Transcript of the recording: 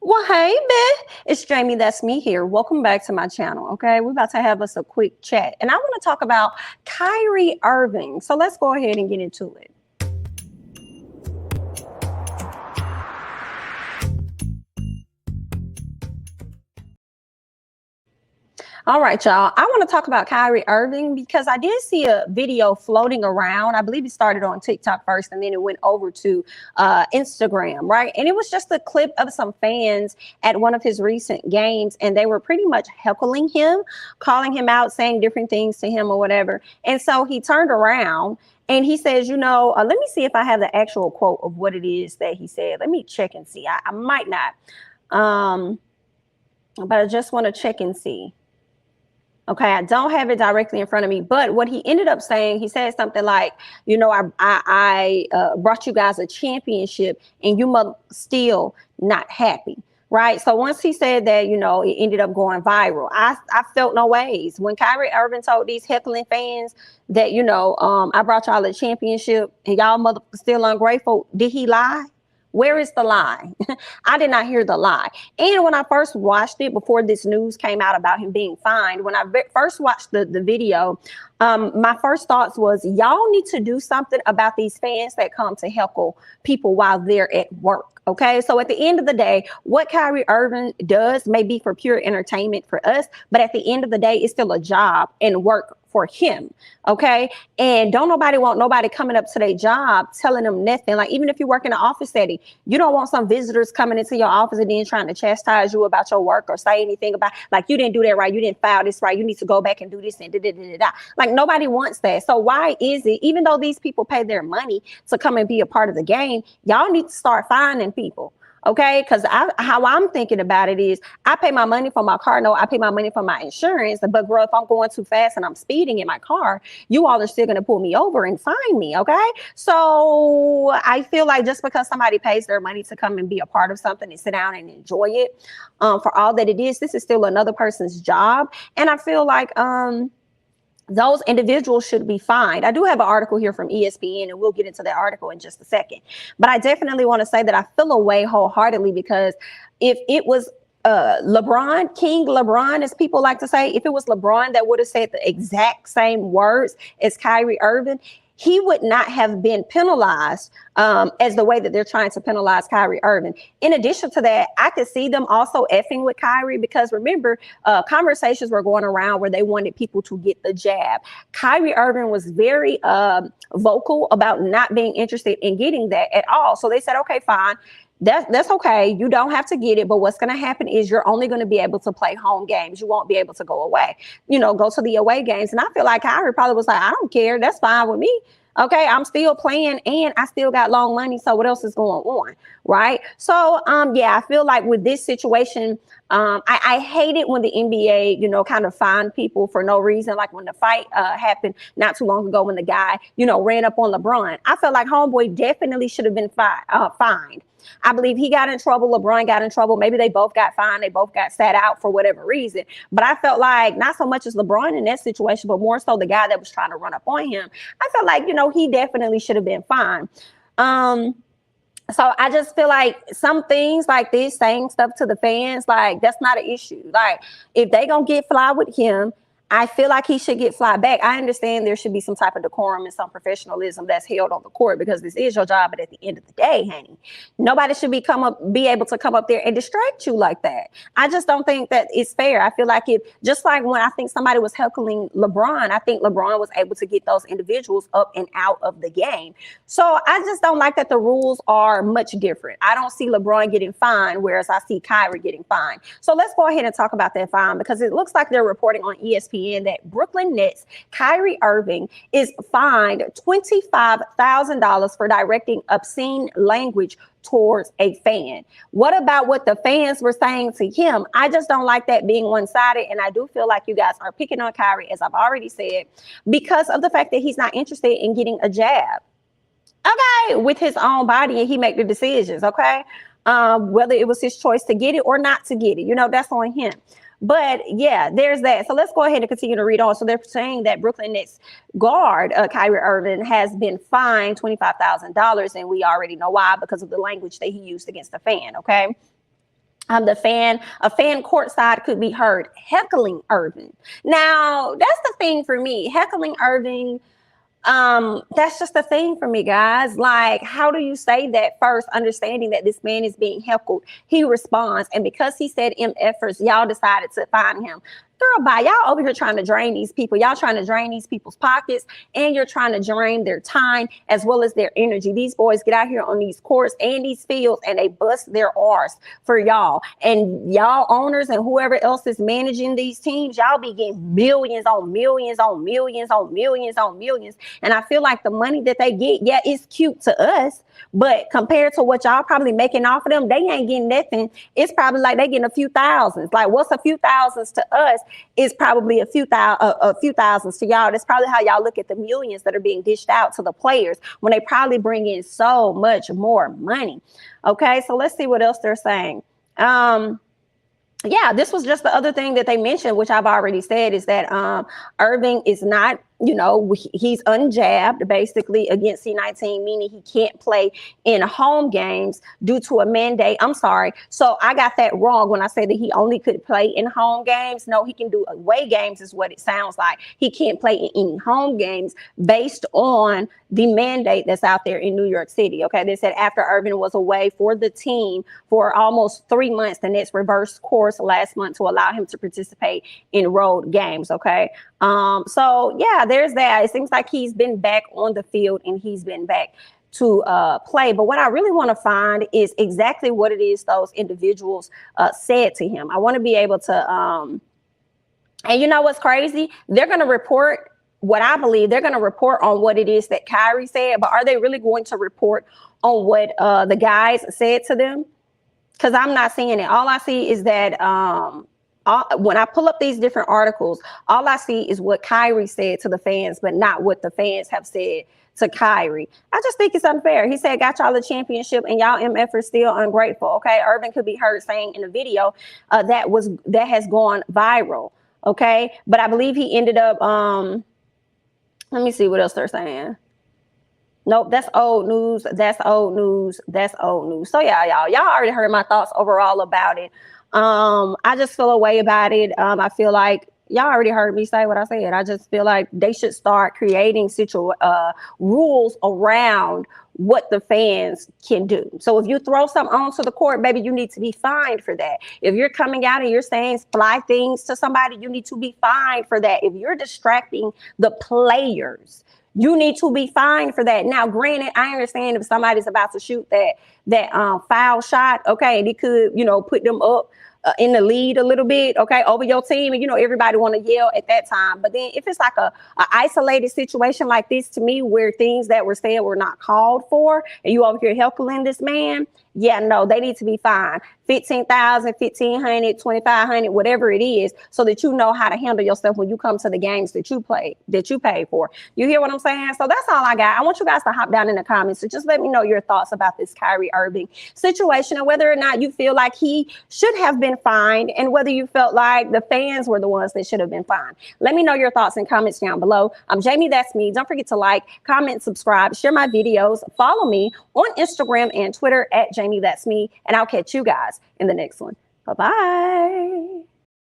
Well, hey, Beth, it's Jamie. That's me here. Welcome back to my channel. Okay, we're about to have us a quick chat, and I want to talk about Kyrie Irving. So let's go ahead and get into it. All right, y'all. I want to talk about Kyrie Irving because I did see a video floating around. I believe it started on TikTok first and then it went over to Instagram, right? And it was just a clip of some fans at one of his recent games, and they were pretty much heckling him, calling him out, saying different things to him or whatever. And so he turned around and he says, let me see if I have the actual quote of what it is that he said. Let me check and see. I might not, but I just want to check and see. Okay, I don't have it directly in front of me, but what he ended up saying, he said something like, I brought you guys a championship and you must still not happy, right? So once he said that, it ended up going viral. I felt no ways. When Kyrie Irving told these heckling fans that, I brought y'all a championship and y'all mother still ungrateful, did he lie? Where is the lie? I did not hear the lie. And when I first watched it, before this news came out about him being fined, when I first watched the video, my first thoughts was, y'all need to do something about these fans that come to heckle people while they're at work. Okay, so at the end of the day, what Kyrie Irving does may be for pure entertainment for us, but at the end of the day, it's still a job and work for him. Okay, and don't nobody want nobody coming up to their job telling them nothing. Like, even if you work in an office setting, you don't want some visitors coming into your office and then trying to chastise you about your work or say anything about, like, you didn't do that right, you didn't file this right, you need to go back and do this and da da da da. Like, nobody wants that. So why is it, even though these people pay their money to come and be a part of the game, y'all need to start finding people? Okay, because how I'm thinking about it is, I pay my money for my car note, I pay my money for my insurance, but girl, if I'm going too fast and I'm speeding in my car, you all are still going to pull me over and fine me. Okay, so I feel like just because somebody pays their money to come and be a part of something and sit down and enjoy it, for all that it is, this is still another person's job. And I feel like those individuals should be fined. I do have an article here from ESPN, and we'll get into that article in just a second. But I definitely want to say that I feel away wholeheartedly, because if it was LeBron, King LeBron, as people like to say, if it was LeBron that would have said the exact same words as Kyrie Irving, he would not have been penalized as the way that they're trying to penalize Kyrie Irving. In addition to that, I could see them also effing with Kyrie, because remember, conversations were going around where they wanted people to get the jab. Kyrie Irving was very vocal about not being interested in getting that at all. So they said, okay, fine. That's okay. You don't have to get it. But what's going to happen is you're only going to be able to play home games. You won't be able to go away, go to the away games. And I feel like Kyrie probably was like, I don't care. That's fine with me. Okay, I'm still playing and I still got long money. So what else is going on? Right. So, yeah, I feel like with this situation, I hate it when the NBA, kind of find people for no reason. Like when the fight happened not too long ago, when the guy, ran up on LeBron. I felt like homeboy definitely should have been fined. I believe he got in trouble. LeBron got in trouble. Maybe they both got fined. They both got sat out for whatever reason. But I felt like not so much as LeBron in that situation, but more so the guy that was trying to run up on him. I felt like, he definitely should have been fined. So I just feel like some things like this, saying stuff to the fans, like, that's not an issue. Like, if they gonna get fly with him, I feel like he should get fly back. I understand there should be some type of decorum and some professionalism that's held on the court, because this is your job. But at the end of the day, honey, nobody should be able to come up there and distract you like that. I just don't think that it's fair. I feel like just like when I think somebody was heckling LeBron, I think LeBron was able to get those individuals up and out of the game. So I just don't like that the rules are much different. I don't see LeBron getting fined, whereas I see Kyrie getting fined. So let's go ahead and talk about that fine, because it looks like they're reporting on ESPN that Brooklyn Nets Kyrie Irving is fined $25,000 for directing obscene language towards a fan. What about what the fans were saying to him? I just don't like that being one-sided, and I do feel like you guys are picking on Kyrie, as I've already said, because of the fact that he's not interested in getting a jab. Okay, with his own body, and he make the decisions. Okay, whether it was his choice to get it or not to get it, that's on him. But yeah, there's that. So let's go ahead and continue to read on. So they're saying that Brooklyn Nets guard Kyrie Irving has been fined $25,000, and we already know why, because of the language that he used against the fan. Okay. a fan courtside could be heard heckling Irving. Now, that's the thing for me. Heckling Irving, that's just the thing for me, guys. Like, how do you say that first, understanding that this man is being heckled? He responds, and because he said MFers, y'all decided to find him. Girl, bye. Y'all over here trying to drain these people. Y'all trying to drain these people's pockets, and you're trying to drain their time as well as their energy. These boys get out here on these courts and these fields, and they bust their arse for y'all. And y'all owners and whoever else is managing these teams, y'all be getting millions on millions on millions on millions on millions. And I feel like the money that they get, yeah, it's cute to us, but compared to what y'all probably making off of them, they ain't getting nothing. It's probably like they getting a few thousands. Like, what's a few thousands to us is probably a few thousands to y'all. That's probably how y'all look at the millions that are being dished out to the players when they probably bring in so much more money. Okay, so let's see what else they're saying. Yeah, this was just the other thing that they mentioned, which I've already said, is that Irving is not, he's unjabbed basically against C-19, meaning he can't play in home games due to a mandate. I'm sorry. So I got that wrong when I said that he only could play in home games. No, he can do away games is what it sounds like. He can't play in any home games based on the mandate that's out there in New York City. Okay, they said after Irving was away for the team for almost 3 months, the Nets reversed course last month to allow him to participate in road games. Okay, so yeah, there's that. It seems like he's been back on the field and he's been back to play. But what I really want to find is exactly what it is those individuals said to him. I want to be able to, and you know what's crazy? They're going to report what I believe. They're going to report on what it is that Kyrie said, but are they really going to report on what the guys said to them? Because I'm not seeing it. All I see is that when I pull up these different articles, all I see is what Kyrie said to the fans, but not what the fans have said to Kyrie. I just think it's unfair. He said, got y'all a championship and y'all MF are still ungrateful. Okay, Irving could be heard saying in a video that has gone viral. Okay, but I believe he ended up, let me see what else they're saying. Nope, that's old news. That's old news. That's old news. So yeah, y'all already heard my thoughts overall about it. I just feel a way about it. I feel like y'all already heard me say what I said. I just feel like they should start creating rules around what the fans can do. So if you throw something onto the court, baby, you need to be fined for that. If you're coming out and you're saying fly things to somebody, you need to be fined for that. If you're distracting the players, you need to be fined for that. Now, granted, I understand if somebody's about to shoot that foul shot, okay, and it could, put them up in the lead a little bit, okay, over your team, and everybody want to yell at that time. But then if it's like a isolated situation like this, to me, where things that were said were not called for, and you over here heckling this man, yeah, no, they need to be fined. $15,000, $1,500, $2,500, whatever it is, so that you know how to handle yourself when you come to the games that you pay for. You hear what I'm saying? So that's all I got. I want you guys to hop down in the comments. So just let me know your thoughts about this Kyrie Irving situation and whether or not you feel like he should have been fined and whether you felt like the fans were the ones that should have been fined. Let me know your thoughts and comments down below. I'm Jamie, that's me. Don't forget to like, comment, subscribe, share my videos, follow me on Instagram and Twitter at Jamie, that's me, and I'll catch you guys in the next one. Bye-bye.